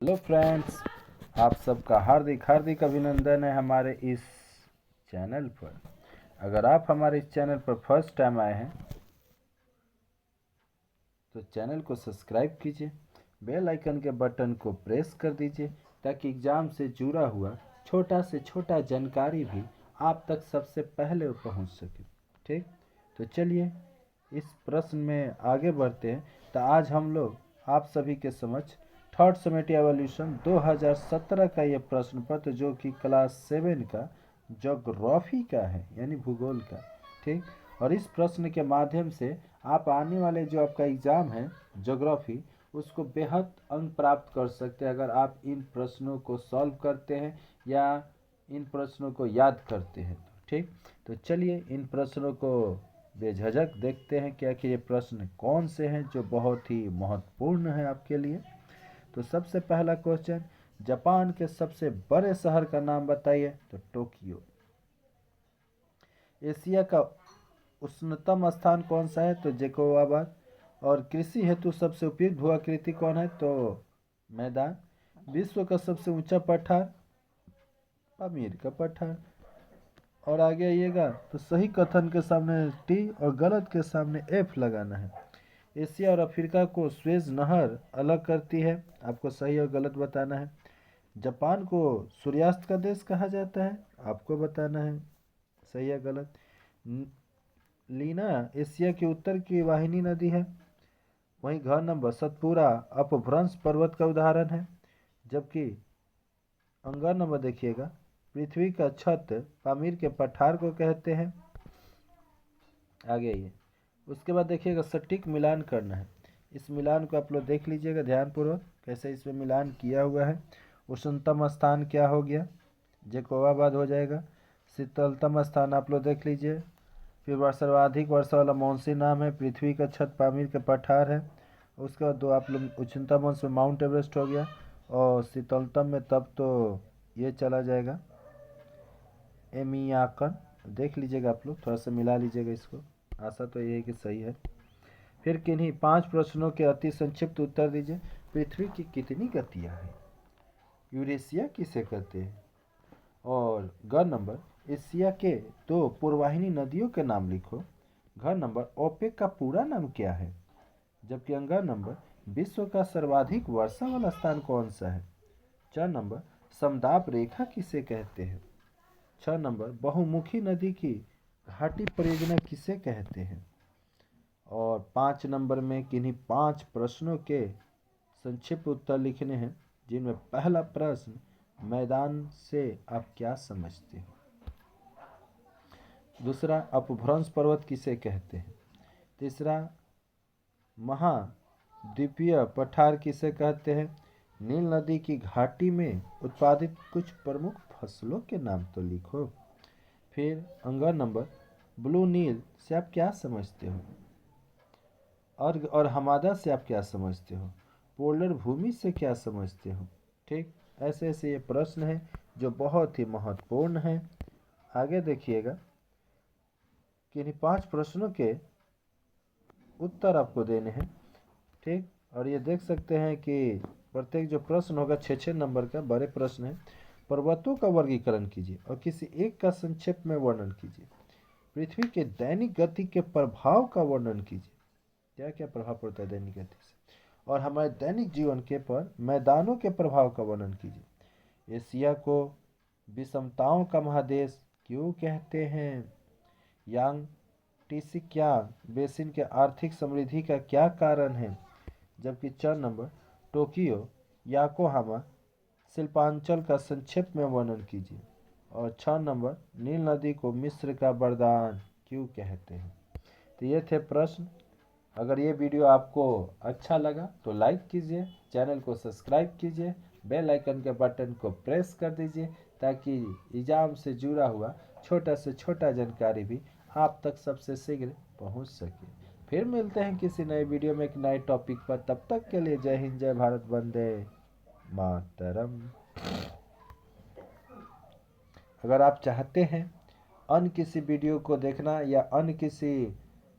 Hello friends, आप सबका हार्दिक हार्दिक अभिनंदन है हमारे इस चैनल पर। अगर आप हमारे इस चैनल पर फर्स्ट टाइम आए हैं तो चैनल को सब्सक्राइब कीजिए, बेल आइकन के बटन को प्रेस कर दीजिए ताकि एग्ज़ाम से जुड़ा हुआ छोटा से छोटा जानकारी भी आप तक सबसे पहले पहुंच सके। ठीक, तो चलिए इस प्रश्न में आगे बढ़ते हैं। तो आज हम लोग आप सभी के समक्ष थर्ड समेटिव एवोल्यूशन 2017 का ये प्रश्न पत्र जो कि क्लास 7 का ज्योग्राफी का है, यानी भूगोल का। ठीक, और इस प्रश्न के माध्यम से आप आने वाले जो आपका एग्ज़ाम है ज्योग्राफी, उसको बेहद अंक प्राप्त कर सकते हैं अगर आप इन प्रश्नों को सॉल्व करते हैं या इन प्रश्नों को याद करते हैं। ठीक, तो चलिए इन प्रश्नों को बेझिझक देखते हैं क्या कि ये प्रश्न कौन से हैं जो बहुत ही महत्वपूर्ण है आपके लिए। तो सबसे पहला क्वेश्चन, जापान के सबसे बड़े शहर का नाम बताइए। तो टोक्यो। एशिया का उष्णतम स्थान कौन सा है? तो जैकोबाबाद। और कृषि हेतु सबसे उपयुक्त भू आकृति कौन है? तो मैदान। विश्व का सबसे ऊंचा पठार? पामीर का पठार। और आगे आइएगा तो सही कथन के सामने टी और गलत के सामने एफ लगाना है। एशिया और अफ्रीका को स्वेज नहर अलग करती है, आपको सही और गलत बताना है। जापान को सूर्यास्त का देश कहा जाता है, आपको बताना है सही या गलत। लीना एशिया की उत्तर की वाहिनी नदी है। वहीं घ नंबर सतपुरा अपभ्रंश पर्वत का उदाहरण है। जबकि अंगा नंबर देखिएगा, पृथ्वी का छत पामीर के पठार को कहते हैं। आगे आइए, उसके बाद देखिएगा सटीक मिलान करना है। इस मिलान को आप लोग देख लीजिएगा ध्यानपूर्वक कैसे इसमें मिलान किया हुआ है। उष्णतम स्थान क्या हो गया? जैकोबाबाद हो जाएगा। शीतलतम स्थान आप लोग देख लीजिए। फिर सर्वाधिक वर्षा वाला मौसमी नाम है, पृथ्वी का छत पामीर के पठार है। उसके बाद दो आप लोग उच्चतम अंश में माउंट एवरेस्ट हो गया। और शीतलतम में तब तो ये चला जाएगा एमियाकन। देख लीजिएगा आप लोग, थोड़ा सा मिला लीजिएगा इसको। आशा तो ये है कि सही है। फिर किन्हीं 5 प्रश्नों के अति संक्षिप्त उत्तर दीजिए। पृथ्वी की कितनी गतियाँ हैं? यूरेशिया किसे कहते हैं? और ग नंबर, एशिया के 2 पूर्ववाहिनी नदियों के नाम लिखो। घ नंबर, ओपेक का पूरा नाम क्या है? जबकि अंगा नंबर, विश्व का सर्वाधिक वर्षा वाला स्थान कौन सा है? 4 नंबर, समदाब रेखा किसे कहते हैं? 6 नंबर, बहुमुखी नदी की घाटी परियोजना किसे कहते हैं? और 5 नंबर में किन्हीं 5 प्रश्नों के संक्षिप्त उत्तर लिखने हैं, जिनमें पहला प्रश्न, मैदान से आप क्या समझते हो? दूसरा, अपभ्रंश पर्वत किसे कहते हैं? तीसरा, महाद्वीपीय पठार किसे कहते हैं? नील नदी की घाटी में उत्पादित कुछ प्रमुख फसलों के नाम तो लिखो। फिर अंगा नंबर, ब्लू नील से आप क्या समझते हो? और हमादा से आप क्या समझते हो? पोलर भूमि से क्या समझते हो? ठीक, ऐसे ऐसे ये प्रश्न हैं जो बहुत ही महत्वपूर्ण हैं। आगे देखिएगा कि इन्हीं 5 प्रश्नों के उत्तर आपको देने हैं। ठीक, और ये देख सकते हैं कि प्रत्येक जो प्रश्न होगा 6-6 नंबर का बड़े प्रश्न है। पर्वतों का वर्गीकरण कीजिए और किसी एक का संक्षेप में वर्णन कीजिए। पृथ्वी के दैनिक गति के प्रभाव का वर्णन कीजिए। क्या क्या प्रभाव पड़ता है दैनिक गति से? और हमारे दैनिक जीवन के पर मैदानों के प्रभाव का वर्णन कीजिए। एशिया को विषमताओं का महादेश क्यों कहते हैं? यांग टिसिक्यांग बेसिन के आर्थिक समृद्धि का क्या कारण है? जबकि 4 नंबर, टोक्यो याकोहामा शिल्पांचल का संक्षेप में वर्णन कीजिए। और 6 नंबर, नील नदी को मिस्र का वरदान क्यों कहते हैं? तो ये थे प्रश्न। अगर ये वीडियो आपको अच्छा लगा तो लाइक कीजिए, चैनल को सब्सक्राइब कीजिए, बेल आइकन के बटन को प्रेस कर दीजिए ताकि एग्ज़ाम से जुड़ा हुआ छोटा से छोटा जानकारी भी आप तक सबसे शीघ्र पहुंच सके। फिर मिलते हैं किसी नए वीडियो में एक नए टॉपिक पर। तब तक के लिए जय हिंद, जय भारत, वंदे मातरम। अगर आप चाहते हैं अन्य किसी वीडियो को देखना या अन्य किसी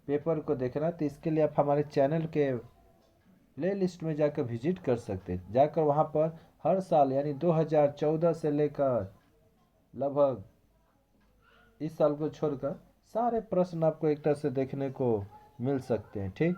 पेपर को देखना तो इसके लिए आप हमारे चैनल के प्ले लिस्ट में जाकर विजिट कर सकते हैं। जाकर वहाँ पर हर साल यानी 2014 से लेकर लगभग इस साल को छोड़कर सारे प्रश्न आपको एक तरह से देखने को मिल सकते हैं। ठीक,